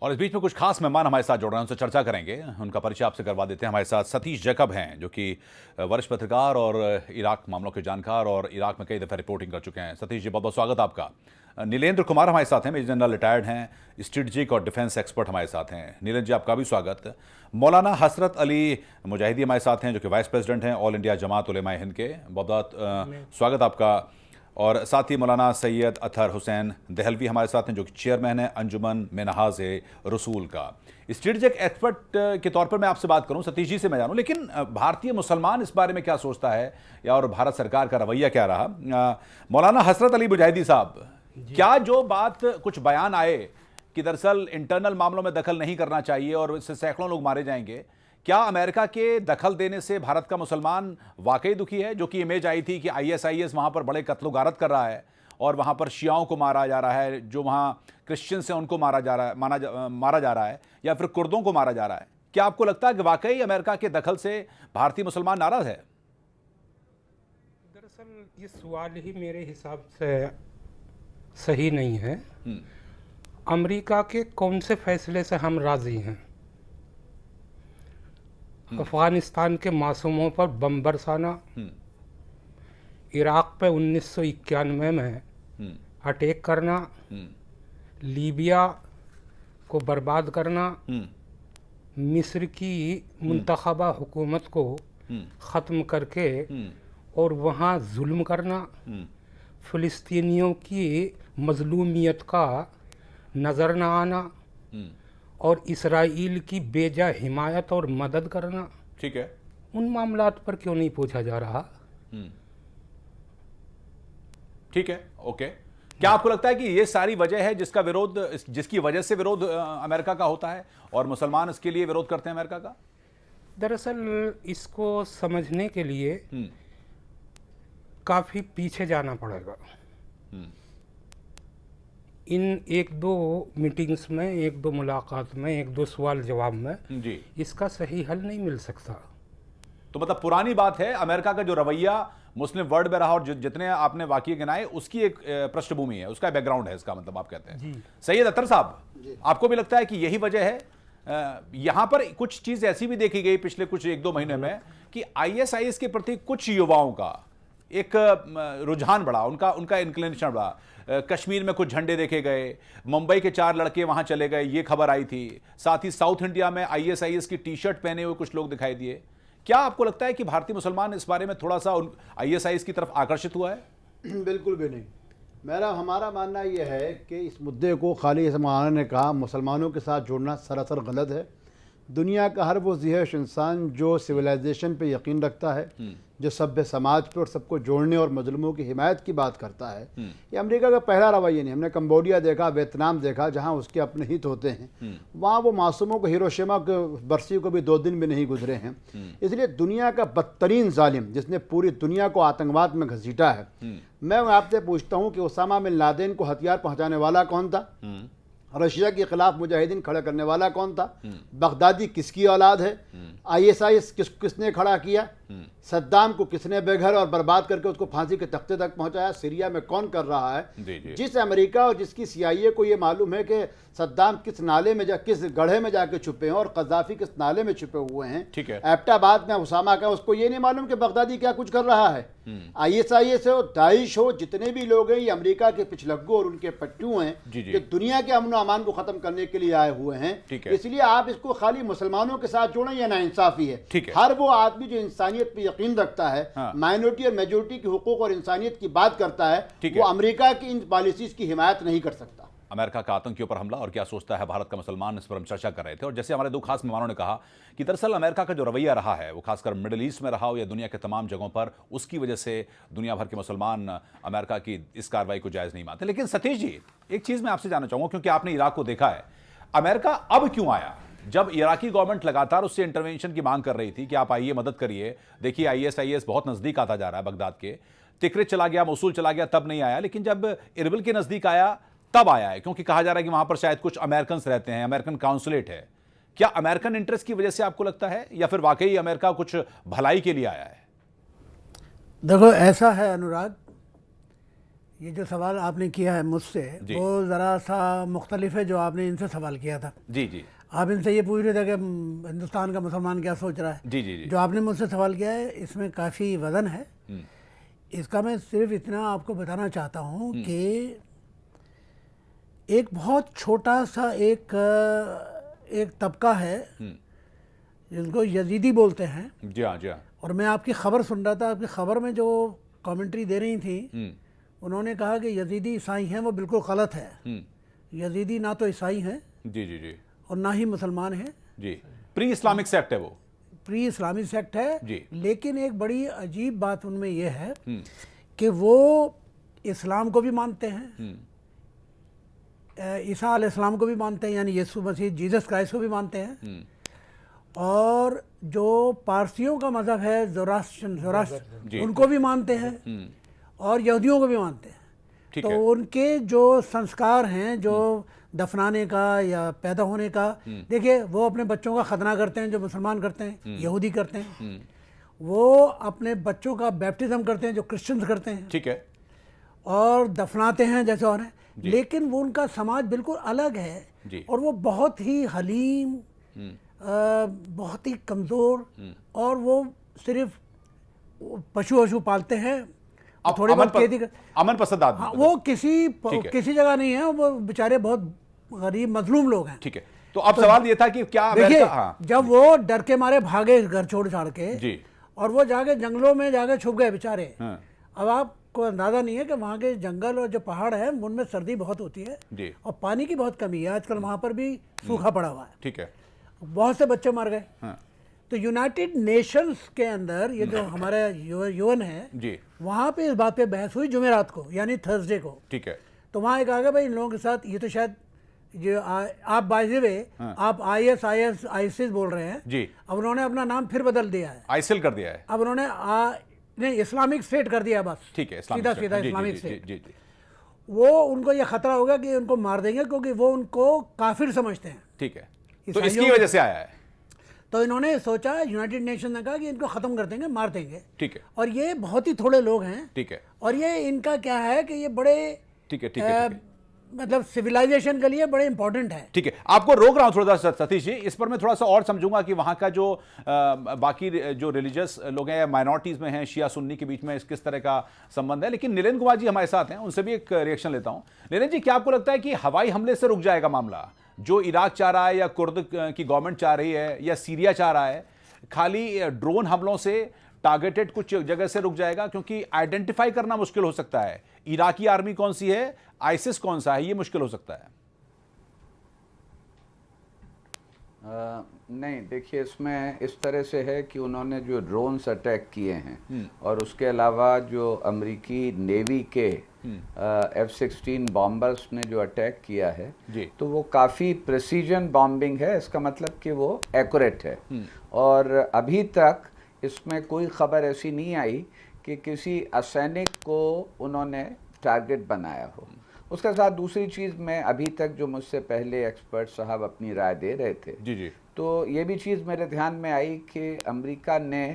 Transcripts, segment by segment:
और इस बीच में कुछ खास मेहमान हमारे साथ जुड़ रहे हैं, उनसे चर्चा करेंगे। उनका परिचय आपसे करवा देते हैं। हमारे साथ सतीश जैकब हैं, जो कि वरिष्ठ पत्रकार और इराक मामलों के जानकार और इराक में कई दफ़े रिपोर्टिंग कर चुके हैं। सतीश जी, बहुत बहुत स्वागत आपका। नीलेंद्र कुमार हमारे साथ हैं, मेजर जनरल रिटायर्ड हैं, स्ट्रेटजिक और डिफेंस एक्सपर्ट हमारे साथ हैं। नीलेंद्र जी, आपका भी स्वागत। मौलाना हसरत अली मुजाहिदी हमारे साथ हैं, जो कि वाइस प्रेसिडेंट हैं ऑल इंडिया जमात उलेमा हिंद के। बहुत बहुत स्वागत आपका। और साथ ही मौलाना सैयद अतहर हुसैन दहलवी हमारे साथ हैं, जो कि चेयरमैन हैं अंजुमन मेनहाज रसूल का। स्ट्रेटजिक एक्सपर्ट के तौर पर मैं आपसे बात करूं, सतीश जी से मैं जानूं, लेकिन भारतीय मुसलमान इस बारे में क्या सोचता है या और भारत सरकार का रवैया क्या रहा? मौलाना हसरत अली मुजाहिदी साहब, क्या जो बात कुछ बयान आए कि दरअसल इंटरनल मामलों में दखल नहीं करना चाहिए और इससे सैकड़ों लोग मारे जाएंगे, क्या अमेरिका के दखल देने से भारत का मुसलमान वाकई दुखी है? जो कि इमेज आई थी कि आईएसआईएस वहां पर बड़े कत्लो गारत कर रहा है और वहां पर शियाओं को मारा जा रहा है, जो वहां क्रिश्चियंस हैं उनको मारा जा रहा है, मारा जा रहा है, या फिर कुर्दों को मारा जा रहा है। क्या आपको लगता है कि वाकई अमेरिका के दखल से भारतीय मुसलमान नाराज है? दरअसल ये सवाल ही मेरे हिसाब से सही नहीं है। अमेरिका के कौन से फैसले से हम राजी हैं? अफगानिस्तान के मासूमों पर बम बरसाना, इराक पे 1991 में अटैक करना, लीबिया को बर्बाद करना, मिस्र की मुंतखबा हुकूमत को ख़त्म करके और वहाँ जुल्म करना, फ़िलिस्तीनियों की मज़लूमियत का नज़र न आना और इसराइल की बेजा हिमायत और मदद करना। ठीक है, उन मामलात पर क्यों नहीं पूछा जा रहा? ठीक है, ओके। क्या आपको लगता है कि ये सारी वजह है जिसका विरोध, जिसकी वजह से विरोध अमेरिका का होता है और मुसलमान इसके लिए विरोध करते हैं अमेरिका का? दरअसल इसको समझने के लिए काफ़ी पीछे जाना पड़ेगा। इन एक दो मीटिंग्स में, एक दो मुलाकात में, एक दो सवाल जवाब में जी इसका सही हल नहीं मिल सकता। तो मतलब पुरानी बात है, अमेरिका का जो रवैया मुस्लिम वर्ल्ड में रहा और जितने आपने वाकये गिनाए उसकी एक पृष्ठभूमि है, उसका बैकग्राउंड है, इसका मतलब आप कहते हैं। सैयद अतहर साहब, आपको भी लगता है कि यही वजह है? यहां पर कुछ चीज ऐसी भी देखी गई पिछले कुछ एक दो महीने में कि आईएसआईएस के प्रति कुछ युवाओं का एक रुझान बढ़ा, उनका इंक्लिनेशन बढ़ा। कश्मीर में कुछ झंडे देखे गए, मुंबई के 4 लड़के वहां चले गए, ये खबर आई थी। साथ ही साउथ इंडिया में आईएसआईएस की टी शर्ट पहने हुए कुछ लोग दिखाई दिए। क्या आपको लगता है कि भारतीय मुसलमान इस बारे में थोड़ा सा आईएसआईएस की तरफ आकर्षित हुआ है? बिल्कुल भी नहीं। हमारा मानना यह है कि इस मुद्दे को खाली, इस मौलाना ने कहा, मुसलमानों के साथ जोड़ना सरासर गलत है। दुनिया का हर वो ज़िहेश इंसान जो सिविलाइजेशन पे यकीन रखता है, जो सभ्य समाज पे और सबको जोड़ने और मजलूमों की हिमायत की बात करता है, ये अमेरिका का पहला रवैया नहीं। हमने कंबोडिया देखा, वियतनाम देखा, जहाँ उसके अपने हित होते हैं, वहाँ वो मासूमों को, हिरोशिमा के बरसी को भी 2 दिन भी नहीं गुजरे हैं। इसलिए दुनिया का बदतरीन जालिम जिसने पूरी दुनिया को आतंकवाद में घसीटा है, मैं आपसे पूछता हूँ कि उसामा बिन लादेन को हथियार पहुँचाने वाला कौन था? रशिया के खिलाफ मुजाहिदीन खड़ा करने वाला कौन था? बगदादी किसकी औलाद है? आईएसआईएस किसने खड़ा किया? सद्दाम को किसने बेघर और बर्बाद करके उसको फांसी के तख्ते तक पहुंचाया? सीरिया में कौन कर रहा है? जी। जिस अमेरिका और जिसकी सीआईए को ये मालूम है कि सद्दाम किस नाले में किस गड्ढे में जाके छुपे हैं और कद्दाफी किस नाले में छुपे हुए हैं, ठीक है, एबटाबाद में उसामा का, उसको ये नहीं मालूम कि बगदादी क्या कुछ कर रहा है। आईएसआईएस हो, दाइश हो, जितने भी लोग हैं, ये अमेरिका के पिछलग्गू और उनके पट्टू हैं जो दुनिया के अमन अमान को खत्म करने के लिए आए हुए हैं। इसलिए आप इसको खाली मुसलमानों के साथ जोड़ें, यह नाइंसाफी है। हर वो आदमी जो इंसानियत पे यकीन रखता है, माइनॉरिटी और मेजोरिटी के हुकूक और इंसानियत की बात करता है, वो अमेरिका की इन पॉलिसीज की हिमायत नहीं कर सकता। अमेरिका का आतंकियों पर हमला और क्या सोचता है भारत का मुसलमान, इस पर हम चर्चा कर रहे थे। और जैसे हमारे 2 खास मेहमानों ने कहा कि दरअसल अमेरिका का जो रवैया रहा है, वो खासकर मिडिल ईस्ट में रहा हो या दुनिया के तमाम जगहों पर, उसकी वजह से दुनिया भर के मुसलमान अमेरिका की इस कार्रवाई को जायज़ नहीं मानते। लेकिन सतीश जी, एक चीज़ मैं आपसे जानना चाहूँगा, क्योंकि आपने इराक को देखा है, अमेरिका अब क्यों आया जब इराकी गवर्नमेंट लगातार उससे इंटरवेंशन की मांग कर रही थी कि आप आइए, मदद करिए। देखिए आईएसआईएस बहुत नज़दीक आता जा रहा है बगदाद के, तिक्रित चला गया, मोसूल चला गया, तब नहीं आया, लेकिन जब इरबिल के नज़दीक आया तब आया है, क्योंकि कहा जा रहा है कि वहां पर शायद कुछ अमेरिकन रहते हैं, अमेरिकन काउंसुलेट है। क्या अमेरिकन इंटरेस्ट की वजह से आपको लगता है, या फिर वाकई अमेरिका कुछ भलाई के लिए आया है? देखो, ऐसा है अनुराग, ये जो सवाल आपने किया है मुझसे जी। वो ज़रा सा मुख्तलिफ है जो आपने इनसे सवाल किया था। जी जी आप इनसे ये पूछ रहे थे कि हिंदुस्तान का मुसलमान क्या सोच रहा है। जी जी जी जो आपने मुझसे सवाल किया है इसमें काफ़ी वज़न है। इसका मैं सिर्फ इतना आपको बताना चाहता हूँ कि एक बहुत छोटा सा एक तबका है जिसको यजीदी बोलते हैं। जी हाँ जी हाँ। और मैं आपकी ख़बर सुन रहा था, आपकी ख़बर में जो कमेंट्री दे रही थी उन्होंने कहा कि यजीदी ईसाई हैं, वो बिल्कुल गलत है। यजीदी ना तो ईसाई हैं जी जी जी और ना ही मुसलमान हैं। जी, प्री इस्लामिक सेक्ट है वो। प्री इस्लामिक सेक्ट है जी। लेकिन एक बड़ी अजीब बात उनमें यह है कि वो इस्लाम को भी मानते हैं, ईसा अलैहिस्सलाम को भी मानते हैं, यानी यीशु मसीह जीसस क्राइस्ट को भी मानते हैं। और जो पारसियों का मज़हब है ज़ोरास्ट्र उनको भी मानते हैं और यहूदियों को भी मानते हैं। ठीक तो है। उनके जो संस्कार हैं जो दफनाने का या पैदा होने का, देखिए वो अपने बच्चों का खतना करते हैं जो मुसलमान करते हैं, यहूदी करते हैं। वो अपने बच्चों का बैप्टिज्म करते हैं जो क्रिश्चियंस करते हैं। ठीक है। और दफनाते हैं जैसे और हैं, लेकिन वो उनका समाज बिल्कुल अलग है जी। और वो बहुत ही हलीम, बहुत ही कमज़ोर, और वो सिर्फ पशु वशु पालते हैं, थोड़ी बहुत खेती अमन पसंद आदमी। हाँ, वो किसी जगह नहीं है, वो बेचारे बहुत गरीब मजलूम लोग हैं। ठीक है। तो अब सवाल ये था कि क्या देखिए हाँ। जब वो डर के मारे भागे घर छोड़ छाड़ के जी। और वो जाके जंगलों में जाके छुप गए बेचारे। हाँ। अब आपको अंदाज़ा नहीं है कि वहाँ के जंगल और जो पहाड़ है उनमें सर्दी बहुत होती है जी। और पानी की बहुत कमी है। आजकल वहाँ पर भी सूखा पड़ा हुआ है, ठीक है। बहुत से बच्चे मर गए। हाँ। तो यूनाइटेड नेशंस के अंदर ये जो हमारा यूएन है जी। वहाँ पे इस बात पे बहस हुई जुमेरात को, यानी थर्सडे को। ठीक है। तो वहाँ एक आ गया भाई इन लोगों के साथ, ये तो शायद जो आप बाय द वे आप IS आईसिस बोल रहे हैं जी। अब उन्होंने अपना नाम फिर बदल दिया है, आइसिल कर दिया है। अब उन्होंने नहीं इस्लामिक स्टेट कर दिया बस। ठीक है। सीधा जी, इस्लामिक जी, स्टेट। जी, जी। वो उनको ये खतरा होगा कि उनको मार देंगे क्योंकि वो उनको काफिर समझते हैं। ठीक है। तो ईसाइयों इसकी वजह से आया है। तो इन्होंने सोचा, यूनाइटेड नेशन ने कहा कि इनको खत्म कर देंगे, मार देंगे। ठीक है। और ये बहुत ही थोड़े लोग हैं। ठीक है। और ये इनका क्या है कि ये बड़े ठीक है। ठीक है। ठीक है। मतलब सिविलाइजेशन के लिए बड़े इंपॉर्टेंट है। ठीक है। आपको रोक रहा हूं थोड़ा सा सतीश जी, इस पर मैं थोड़ा सा और समझूंगा कि वहां का जो बाकी जो रिलीजियस लोग हैं, माइनॉरिटीज में हैं, शिया सुन्नी के बीच में किस तरह का संबंध है। लेकिन नीलेन कुमार जी हमारे साथ हैं, उनसे भी एक रिएक्शन लेता हूं। नीलेन जी, क्या आपको लगता है कि हवाई हमले से रुक जाएगा मामला, जो इराक चाह रहा है या कुर्द की गवर्नमेंट चाह रही है या सीरिया चाह रहा है, खाली ड्रोन हमलों से टारगेटेड कुछ जगह से रुक जाएगा? क्योंकि आइडेंटिफाई करना मुश्किल हो सकता है, इराकी आर्मी कौन सी है, आईसिस कौन सा है, ये मुश्किल हो सकता है। नहीं, देखिए इसमें इस तरह से है कि उन्होंने जो ड्रोन्स अटैक किए हैं और उसके अलावा जो अमेरिकी नेवी के F-16 बॉम्बर्स ने जो अटैक किया है जी। तो वो काफ़ी प्रेसिजन बॉम्बिंग है। इसका मतलब कि वो एक्यूरेट है। और अभी तक इसमें कोई खबर ऐसी नहीं आई कि किसी असैनिक को उन्होंने टारगेट बनाया हो। उसके साथ दूसरी चीज़, मैं अभी तक जो मुझसे पहले एक्सपर्ट साहब अपनी राय दे रहे थे जी जी। तो ये भी चीज़ मेरे ध्यान में आई कि अमेरिका ने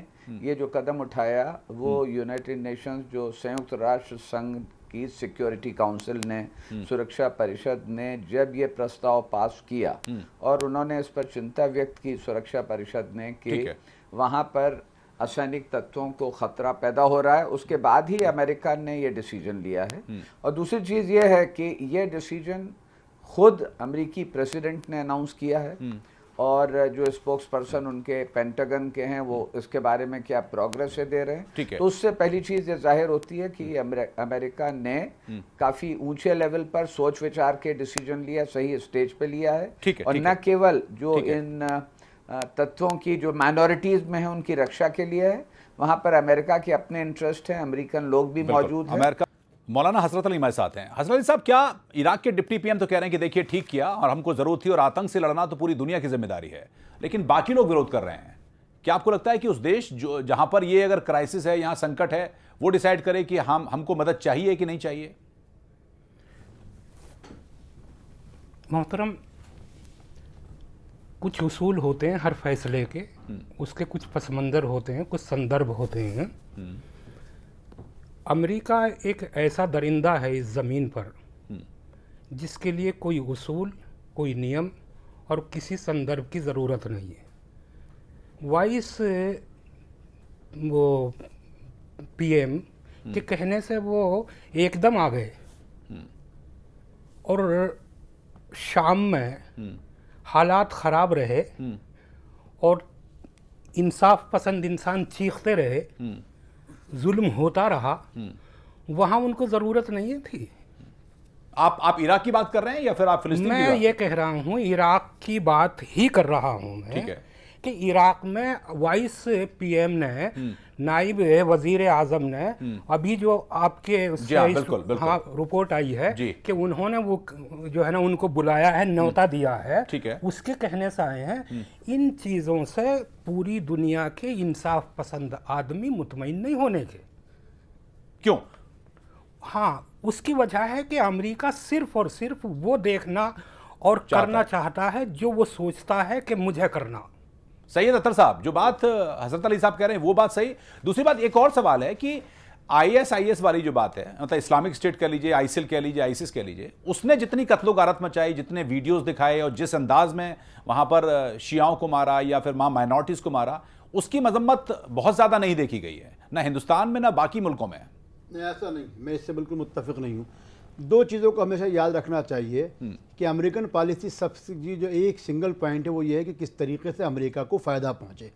ये जो कदम उठाया वो यूनाइटेड नेशंस, जो संयुक्त राष्ट्र संघ की सिक्योरिटी काउंसिल ने, सुरक्षा परिषद ने जब ये प्रस्ताव पास किया और उन्होंने इस पर चिंता व्यक्त की, सुरक्षा परिषद ने, कि वहाँ पर असैनिक तत्वों को खतरा पैदा हो रहा है, उसके बाद ही अमेरिका ने ये डिसीजन लिया है। और दूसरी चीज़ ये है कि ये डिसीजन खुद अमेरिकी प्रेसिडेंट ने अनाउंस किया है और जो स्पोक्स पर्सन उनके पेंटागन के हैं वो इसके बारे में क्या प्रोग्रेस है दे रहे हैं। तो उससे पहली चीज़ ये जाहिर होती है कि अमेरिका ने काफ़ी ऊंचे लेवल पर सोच विचार के डिसीजन लिया, सही स्टेज पे लिया है। और न केवल जो इन तत्वों की जो माइनॉरिटीज़ में है उनकी रक्षा के लिए है, वहाँ पर अमेरिका के अपने इंटरेस्ट हैं, अमेरिकन लोग भी मौजूद हैं। मौलाना हजरत अली हमारे साथ हैं। हजरत अली साहब, क्या इराक के डिप्टी पीएम तो कह रहे हैं कि देखिए ठीक किया और हमको जरूरत थी और आतंक से लड़ना तो पूरी दुनिया की जिम्मेदारी है, लेकिन बाकी लोग विरोध कर रहे हैं। क्या आपको लगता है कि उस देश जो जहां पर ये अगर क्राइसिस है, यहां संकट है, वो डिसाइड करे कि हमको मदद चाहिए कि नहीं चाहिए? मोहतरम, कुछ उसूल होते हैं हर फैसले के, उसके कुछ पस मंज़र होते हैं, कुछ संदर्भ होते हैं। अमेरिका एक ऐसा दरिंदा है इस ज़मीन पर जिसके लिए कोई उसूल, कोई नियम और किसी संदर्भ की ज़रूरत नहीं है। वाइस वो पीएम के कहने से वो एकदम आ गए और शाम में हालात ख़राब रहे और इंसाफ पसंद इंसान चीखते रहे, जुल्म होता रहा, वहाँ उनको ज़रूरत नहीं थी। आप इराक की बात कर रहे हैं या फिर आप फिलिस्तीन की मैं बात? ये कह रहा हूँ, इराक की बात ही कर रहा हूँ मैं। ठीक है। कि इराक में वाइस पीएम ने, नाइब वजीर आजम ने, अभी जो आपके जी हाँ, बिल्कुल, बिल्कुल। हाँ रिपोर्ट आई है जी। कि उन्होंने वो जो है ना उनको बुलाया है, न्योता दिया है। ठीक है। उसके कहने से आए हैं। इन चीज़ों से पूरी दुनिया के इंसाफ पसंद आदमी मुतमईन नहीं होने के। क्यों? हाँ, उसकी वजह है कि अमेरिका सिर्फ और सिर्फ वो देखना और करना चाहता है जो वो सोचता है कि मुझे करना। सैयद अख्तर साहब, जो बात हजरत अली साहब कह रहे हैं वो बात सही। दूसरी बात, एक और सवाल है कि आईएसआईएस वाली जो बात है, मतलब इस्लामिक स्टेट कह लीजिए, आईसिल कह लीजिए, आईसिस कह लीजिए, उसने जितनी कत्लो गारत मचाई, जितने वीडियोस दिखाए और जिस अंदाज में वहां पर शियाओं को मारा या फिर वहां माइनॉरिटीज को मारा, उसकी मजम्मत बहुत ज्यादा नहीं देखी गई है, ना हिंदुस्तान में ना बाकी मुल्कों में। नहीं, ऐसा नहीं, मैं इससे बिल्कुल मुत्तफिक नहीं हूँ। दो चीज़ों को हमेशा याद रखना चाहिए कि अमेरिकन पॉलिसी सबसे जो एक सिंगल पॉइंट है वो ये है कि किस तरीके से अमेरिका को फ़ायदा पहुँचे।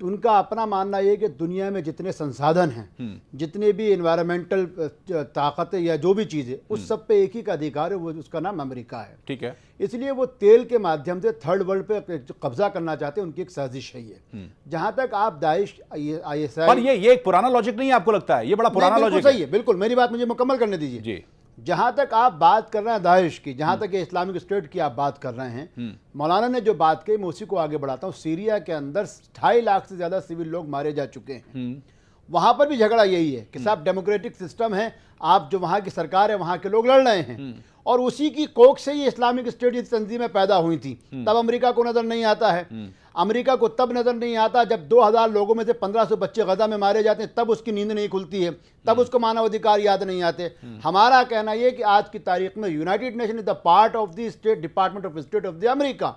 उनका अपना मानना ये है कि दुनिया में जितने संसाधन हैं, जितने भी इन्वायरमेंटल ताकतें या जो भी चीज़ें, उस सब पे एक ही का अधिकार है, वो उसका नाम अमेरिका है। ठीक है। इसलिए वो तेल के माध्यम से थर्ड वर्ल्ड पे कब्जा करना चाहते हैं, उनकी एक साजिश है ये। जहाँ तक आप दाइश, ISI, पर ये एक पुराना लॉजिक नहीं है, आपको लगता है? ये बड़ा पुराना लॉजिक सही है। बिल्कुल, मेरी बात मुझे मुकम्मल करने दीजिए जी। जहां तक आप बात कर रहे हैं दाइश की, जहां तक इस्लामिक स्टेट की आप बात कर रहे हैं, मौलाना ने जो बात कही मैं उसी को आगे बढ़ाता हूं। सीरिया के अंदर 2.5 लाख से ज्यादा सिविल लोग मारे जा चुके हैं। वहां पर भी झगड़ा यही है कि साहब डेमोक्रेटिक सिस्टम है, आप जो वहां की सरकार है, वहां के लोग लड़ रहे हैं, और उसी की कोख से ही इस्लामिक स्टेट की तंजीमें पैदा हुई थी। तब अमेरिका को नजर नहीं आता है। अमेरिका को तब नजर नहीं आता जब 2000 लोगों में से 1500 बच्चे गजा में मारे जाते हैं, तब उसकी नींद नहीं खुलती है, तब उसको मानवाधिकार याद नहीं आते। हमारा कहना यह कि आज की तारीख में United nation is the part of the state department of state of the America.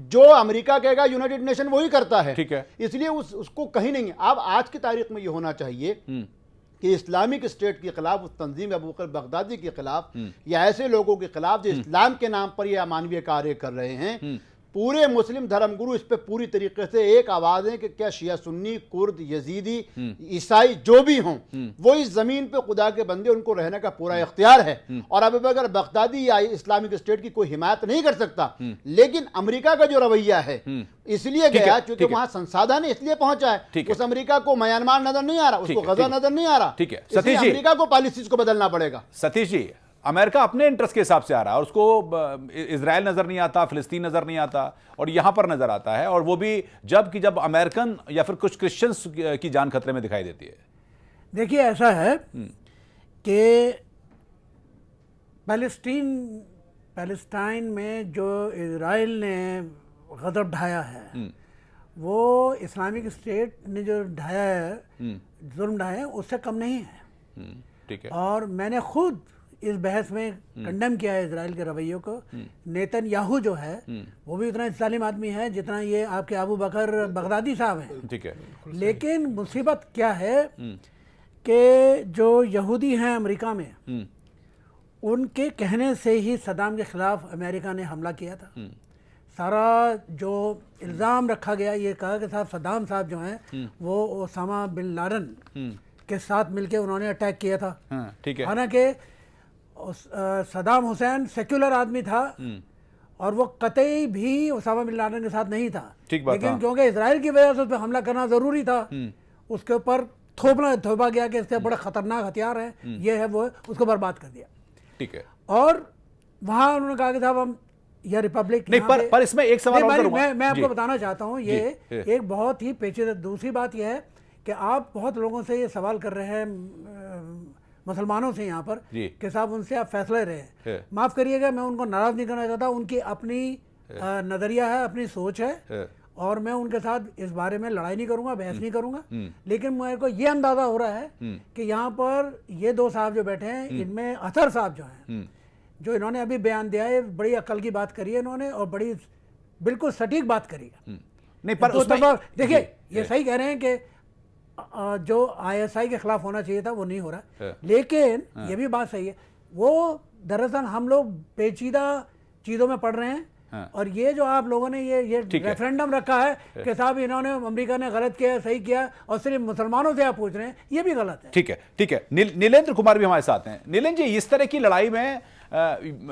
जो अमेरिका कहेगा यूनाइटेड नेशन वही करता है। ठीक है। इसलिए उसको कहीं नहीं। अब आज की तारीख में यह होना चाहिए कि इस्लामिक स्टेट के खिलाफ, उस तंजीम अबू बकर बगदादी के खिलाफ, या ऐसे लोगों के खिलाफ जो इस्लाम के नाम पर यह अमानवीय कार्य कर रहे हैं, पूरे मुस्लिम धर्मगुरु इस पे पूरी तरीके से एक आवाज है कि क्या शिया सुन्नी, कुर्द, यजीदी, ईसाई जो भी हों, वो इस जमीन पे खुदा के बंदे, उनको रहने का पूरा इख्तियार है। और अब अगर बगदादी या इस्लामिक स्टेट की कोई हिमायत नहीं कर सकता, लेकिन अमेरिका का जो रवैया है इसलिए गया क्योंकि वहां संसाधन इसलिए पहुंचा है। उस अमेरिका को म्यांमार नजर नहीं आ रहा, उसको गजा नजर नहीं आ रहा। ठीक है इसलिए अमेरिका को पॉलिसीज को बदलना पड़ेगा। सतीश जी, अमेरिका अपने इंटरेस्ट के हिसाब से आ रहा है और उसको इजराइल नजर नहीं आता, फिलिस्तीन नजर नहीं आता, और यहां पर नजर आता है, और वो भी जब अमेरिकन या फिर कुछ क्रिश्चियंस की जान खतरे में दिखाई देती है। देखिए, ऐसा है कि पैलेस्टाइन में जो इजराइल ने गजब ढाया है, वो इस्लामिक स्टेट ने जो ढाया है, जुल्म ढाया है, उससे कम नहीं है। ठीक है। और मैंने खुद इस बहस में कंडेम किया है इजराइल के रवैयों को। नेतन्याहू जो है वो भी उतना जालिम आदमी है जितना ये आपके अबू बकर बगदादी साहब हैं। ठीक है। लेकिन मुसीबत क्या है कि जो यहूदी हैं अमेरिका में, उनके कहने से ही सद्दाम के खिलाफ अमेरिका ने हमला किया था। सारा जो इल्ज़ाम रखा गया, ये कहा कि साहब सद्दाम साहब जो हैं वो ओसामा बिन लादेन के साथ मिलके उन्होंने अटैक किया था। ठीक है। हालांकि सद्दाम हुसैन सेक्युलर आदमी था और वो कतई भी ओसामा बिन लादेन के साथ नहीं था। लेकिन क्योंकि इजराइल की वजह से उस पर हमला करना ज़रूरी था, उसके ऊपर थोपा गया कि इससे बड़ा ख़तरनाक हथियार है, ये है वो है, उसको बर्बाद कर दिया। ठीक है। और वहाँ उन्होंने कहा कि साहब हम यह रिपब्लिक नहीं, पर इसमें एक सवाल और करूंगा। मैं आपको बताना चाहता हूँ, ये एक बहुत ही पेचीदा। दूसरी बात यह है कि आप बहुत लोगों से ये सवाल कर रहे हैं, मुसलमानों से यहाँ पर, कि साहब उनसे आप फैसले रहे। माफ़ करिएगा, मैं उनको नाराज़ नहीं करना चाहता, उनकी अपनी नज़रिया है, अपनी सोच है, और मैं उनके साथ इस बारे में लड़ाई नहीं करूंगा, बहस नहीं करूंगा, लेकिन मेरे को ये अंदाज़ा हो रहा है कि यहाँ पर ये दो साहब जो बैठे हैं, इनमें अतहर साहब जो हैं, जो इन्होंने अभी बयान दिया है, बड़ी अक्ल की बात करी है इन्होंने और बड़ी बिल्कुल सटीक बात करी है। नहीं, पर तो उसमें देखिए ये सही कह रहे हैं कि जो ISI के खिलाफ होना चाहिए था वो नहीं हो रहा, लेकिन ये भी बात सही है, वो दरअसल हम लोग पेचीदा चीज़ों में पड़ रहे हैं। और ये जो आप लोगों ने ये रेफरेंडम रखा है कि साहब इन्होंने, अमेरिका ने गलत किया, सही किया, और सिर्फ मुसलमानों से आप पूछ रहे हैं, ये भी गलत है। ठीक है, ठीक है। नीलेंद्र कुमार भी हमारे साथ हैं। नीलेंद्र जी, इस तरह की लड़ाई में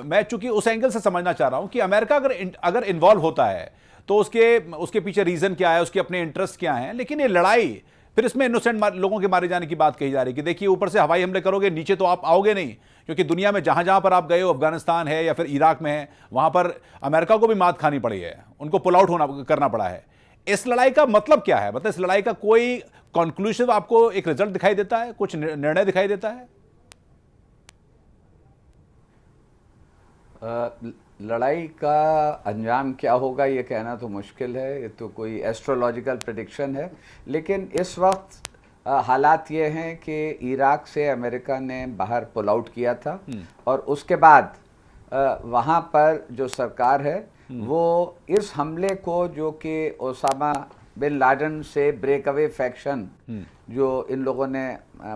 मैं चूंकि उस एंगल से समझना चाह रहा हूं कि अमेरिका अगर इन्वॉल्व होता है तो उसके पीछे रीजन क्या है, उसके अपने इंटरेस्ट क्या हैं, लेकिन ये लड़ाई फिर इसमें इनोसेंट लोगों के मारे जाने की बात कही जा रही है कि देखिए ऊपर से हवाई हमले करोगे, नीचे तो आप आओगे नहीं, क्योंकि दुनिया में जहां जहां पर आप गए हो, अफगानिस्तान है या फिर इराक में है, वहां पर अमेरिका को भी मात खानी पड़ी है, उनको पुल आउट करना पड़ा है। इस लड़ाई का मतलब क्या है? मतलब इस लड़ाई का कोई कंक्लूसिव आपको एक रिजल्ट दिखाई देता है, कुछ निर्णय दिखाई देता है? लड़ाई का अंजाम क्या होगा ये कहना तो मुश्किल है, ये तो कोई एस्ट्रोलॉजिकल प्रेडिक्शन है। लेकिन इस वक्त हालात ये हैं कि इराक से अमेरिका ने बाहर पुल आउट किया था और उसके बाद वहाँ पर जो सरकार है वो इस हमले को, जो कि ओसामा बिन लादेन से ब्रेक अवे फैक्शन जो इन लोगों ने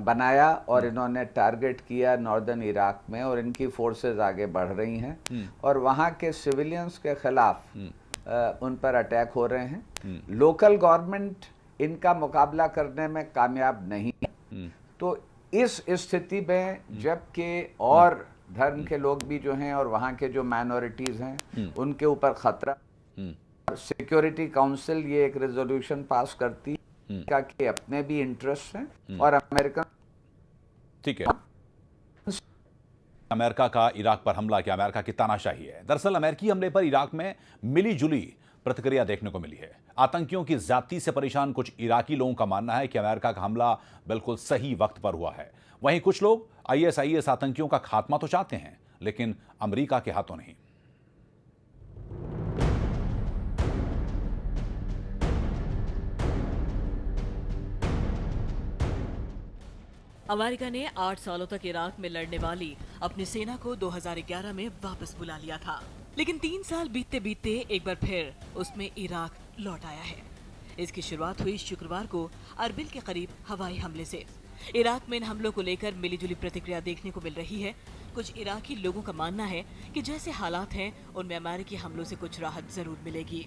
बनाया और इन्होंने टारगेट किया नॉर्दर्न इराक में, और इनकी फोर्सेस आगे बढ़ रही हैं और वहाँ के सिविलियंस के खिलाफ उन पर अटैक हो रहे हैं। लोकल गवर्नमेंट इनका मुकाबला करने में कामयाब नहीं है। तो इस स्थिति में जबकि और धर्म के लोग भी जो हैं और वहाँ के जो माइनॉरिटीज़ हैं उनके ऊपर खतरा, सिक्योरिटी काउंसिल ये एक रेजोल्यूशन पास करती का कि अपने भी इंटरेस्ट हैं और अमेरिका, ठीक है, अमेरिका का इराक पर हमला क्या अमेरिका की तानाशाही है? दरअसल अमेरिकी हमले पर इराक में मिली जुली प्रतिक्रिया देखने को मिली है। आतंकियों की ज्यादती से परेशान कुछ इराकी लोगों का मानना है कि अमेरिका का हमला बिल्कुल सही वक्त पर हुआ है। वहीं कुछ लोग ISIS आतंकियों का खात्मा तो चाहते हैं, लेकिन अमेरिका के हाथों नहीं। अमेरिका ने 8 सालों तक इराक में लड़ने वाली अपनी सेना को 2011 में वापस बुला लिया था, लेकिन 3 साल बीतते बीतते एक बार फिर उसमें इराक लौट आया है। इसकी शुरुआत हुई शुक्रवार को अरबिल के करीब हवाई हमले से। इराक में इन हमलों को लेकर मिलीजुली प्रतिक्रिया देखने को मिल रही है। कुछ इराकी लोगों का मानना है कि जैसे हालात हैं उनमें अमेरिकी हमलों से कुछ राहत जरूर मिलेगी।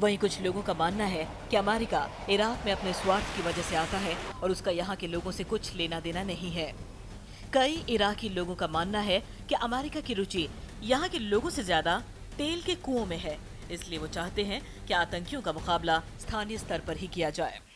वहीं कुछ लोगों का मानना है कि अमेरिका इराक में अपने स्वार्थ की वजह से आता है और उसका यहाँ के लोगों से कुछ लेना देना नहीं है। कई इराकी लोगों का मानना है कि अमेरिका की रुचि यहाँ के लोगों से ज्यादा तेल के कुओं में है, इसलिए वो चाहते हैं कि आतंकियों का मुकाबला स्थानीय स्तर पर ही किया जाए।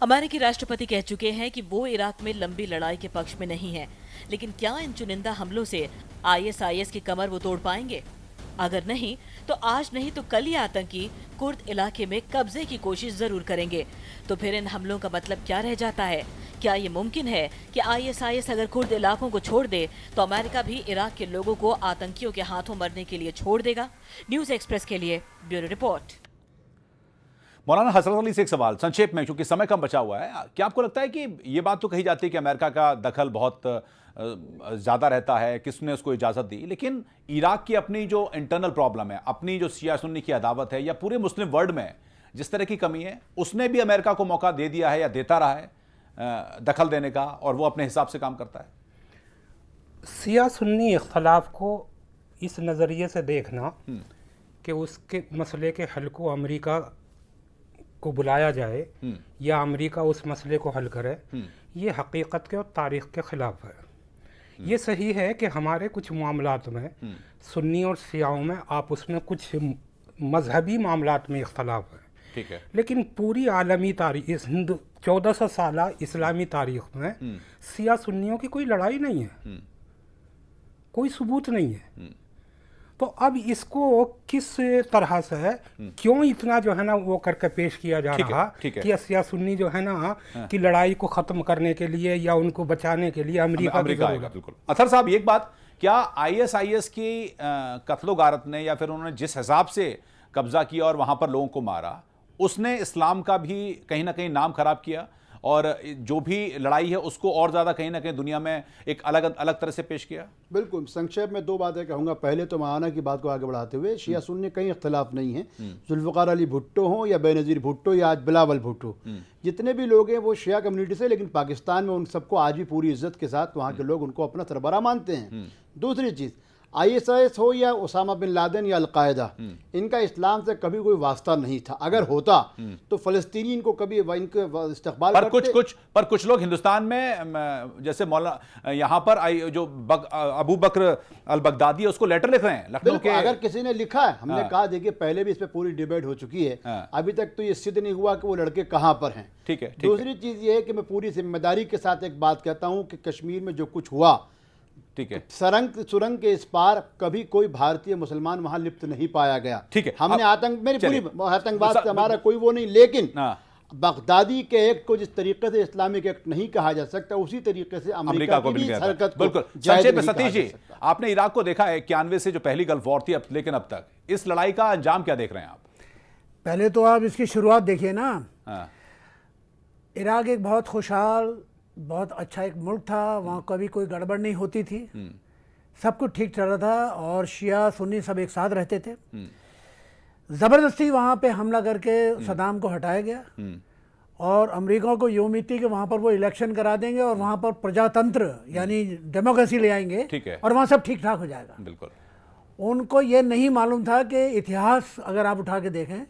अमेरिकी राष्ट्रपति कह चुके हैं कि वो इराक में लंबी लड़ाई के पक्ष में नहीं है, लेकिन क्या इन चुनिंदा हमलों से ISIS की कमर वो तोड़ पाएंगे? अगर नहीं तो आज नहीं तो कल ये आतंकी कुर्द इलाके में कब्जे की कोशिश जरूर करेंगे। तो फिर इन हमलों का मतलब क्या रह जाता है? क्या ये मुमकिन है कि ISIS अगर कुर्द इलाकों को छोड़ दे तो अमेरिका भी इराक के लोगों को आतंकियों के हाथों मरने के लिए छोड़ देगा? न्यूज एक्सप्रेस के लिए ब्यूरो रिपोर्ट। मौलाना हसरत अली से एक सवाल संक्षेप में, क्योंकि समय कम बचा हुआ है। क्या आपको लगता है कि ये बात तो कही जाती है कि अमेरिका का दखल बहुत ज़्यादा रहता है, किसने उसको इजाज़त दी, लेकिन इराक की अपनी जो इंटरनल प्रॉब्लम है, अपनी जो शिया सुन्नी की अदावत है, या पूरे मुस्लिम वर्ल्ड में जिस तरह की कमी है, उसने भी अमेरिका को मौका दे दिया है या देता रहा है दखल देने का, और वो अपने हिसाब से काम करता है। शिया सुन्नी इख्तलाफ को इस नज़रिए से देखना कि उसके मसले के हल को अमेरिका को बुलाया जाए या अमेरिका उस मसले को हल करे, ये हकीकत के और तारीख़ के ख़िलाफ़ है। ये सही है कि हमारे कुछ मामलात में सुन्नी और शियाओं में आपस में कुछ मजहबी मामलात में इख्तलाफ है, ठीक है, लेकिन पूरी आलमी तारीख, इस हिंदू 1400 साल इस्लामी तारीख में शिया सुन्नियों की कोई लड़ाई नहीं है, कोई सबूत नहीं है। तो अब इसको किस तरह से क्यों इतना जो है ना वो करके पेश किया जा ठीक है, रहा ठीक है। कि शिया सुन्नी जो है ना कि लड़ाई को ख़त्म करने के लिए या उनको बचाने के लिए अमेरिका की अमेरिका आएगा, ज़रूरत। बिल्कुल। अथर साहब, एक बात, क्या आईएसआईएस की कत्लो गारत ने या फिर उन्होंने जिस हिसाब से कब्जा किया और वहां पर लोगों को मारा, उसने इस्लाम का भी कहीं ना कहीं नाम खराब किया और जो भी लड़ाई है उसको और ज़्यादा कहीं ना कहीं दुनिया में एक अलग अलग तरह से पेश किया? बिल्कुल, संक्षेप में दो बातें कहूँगा। पहले तो माना की बात को आगे बढ़ाते हुए, शिया सुन्नी कहीं इख्तलाफ नहीं है। जुल्फ़िकार अली भुट्टो हों या बेनज़ीर भुट्टो या आज बिलावल भुट्टो, जितने भी लोग हैं वो शिया कम्युनिटी से, लेकिन पाकिस्तान में उन सबको आज भी पूरी इज्जत के साथ वहाँ के लोग उनको अपना सरबराह मानते हैं। दूसरी चीज़, आईएसआईएस हो या उसामा बिन लादेन या अलकायदा, इनका इस्लाम से कभी कोई वास्ता नहीं था। अगर होता तो फ़लस्तीनी इनको कभी इनके इस्तकबाल करते। पर कुछ लोग हिंदुस्तान में, जैसे मौलाना यहाँ पर जो अबू बकर अल बगदादी है, उसको लेटर लिख रहे हैं लखनऊ के। अगर किसी ने लिखा है, हमने कहा देखिए पहले भी इस पर पूरी डिबेट हो चुकी है, अभी तक तो ये सिद्ध नहीं हुआ कि वो लड़के कहाँ पर हैं। ठीक है। दूसरी चीज़ ये है कि मैं पूरी जिम्मेदारी के साथ एक बात कहता हूँ कि कश्मीर में जो कुछ हुआ, ठीक है, सुरंग के इस पार कभी कोई भारतीय मुसलमान वहां लिप्त नहीं पाया गया। ठीक है, हमने आतंकवाद से हमारा कोई वो नहीं, लेकिन बगदादी के एक्ट को जिस तरीके से इस्लामिक एक्ट नहीं कहा जा सकता, उसी तरीके से अमेरिका की भी हरकत को बिल्कुल। जायज़ संक्षेप में नहीं कहा सतीश जी, जा सकता। आपने इराक को देखा है 91 से जो पहली गल्फ वॉर थी, अब लेकिन अब तक इस लड़ाई का अंजाम क्या देख रहे हैं आप? पहले तो आप इसकी शुरुआत देखिए ना। हाँ। इराक एक बहुत खुशहाल, बहुत अच्छा एक मुल्क था, वहाँ कभी कोई गड़बड़ नहीं होती थी, सब कुछ ठीक चल रहा था और शिया सुन्नी सब एक साथ रहते थे। ज़बरदस्ती वहाँ पे हमला करके सदाम को हटाया गया और अमेरिका को यूँ उम्मीद थी कि वहाँ पर वो इलेक्शन करा देंगे और वहाँ पर प्रजातंत्र यानी डेमोक्रेसी ले आएंगे, ठीक है, और वहाँ सब ठीक ठाक हो जाएगा। बिल्कुल। उनको ये नहीं मालूम था कि इतिहास अगर आप उठा के देखें,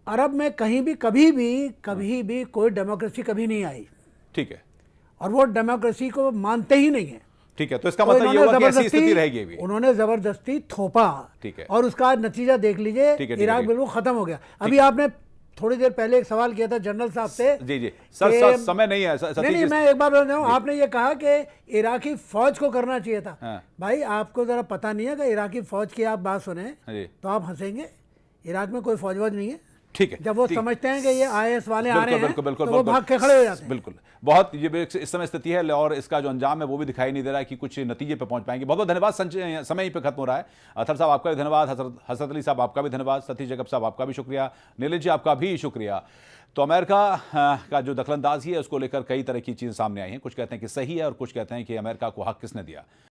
अरब में कहीं भी कभी भी कोई डेमोक्रेसी कभी नहीं आई, ठीक है, और वो डेमोक्रेसी को मानते ही नहीं है, ठीक है। तो इसका मतलब ये हुआ कि ऐसी स्थिति रहेगी अभी। उन्होंने जबरदस्ती थोपा, ठीक है, और उसका नतीजा देख लीजिए, इराक बिल्कुल खत्म हो गया। अभी आपने थोड़ी देर पहले एक सवाल किया था जनरल साहब से। जी सर, समय नहीं है। नहीं, मैं एक बार बोल रहा हूँ, आपने ये कहा कि इराकी फौज को करना चाहिए था। भाई आपको जरा पता नहीं है कि इराकी फौज की आप बात सुने तो आप हंसेंगे। इराक में कोई फौज नहीं है, ठीक है, जब वो समझते हैं कि ये आईएस वाले आ रहे हैं तो वो भाग के खड़े हो जाते हैं। बिल्कुल, बहुत ये इस समय स्थिति है और इसका जो अंजाम है वो भी दिखाई नहीं दे रहा है कि कुछ नतीजे पे पहुंच पाएंगे। बहुत बहुत धन्यवाद। समय पे खत्म हो रहा है। अथर साहब आपका भी धन्यवाद, हसरत अली साहब आपका भी धन्यवाद, सतीश जैकब साहब आपका भी शुक्रिया, नीलित जी आपका भी शुक्रिया। तो अमेरिका का जो दखलंदाजी है उसको लेकर कई तरह की चीज़ें सामने आई हैं। कुछ कहते हैं कि सही है और कुछ कहते हैं कि अमेरिका को हक किसने दिया।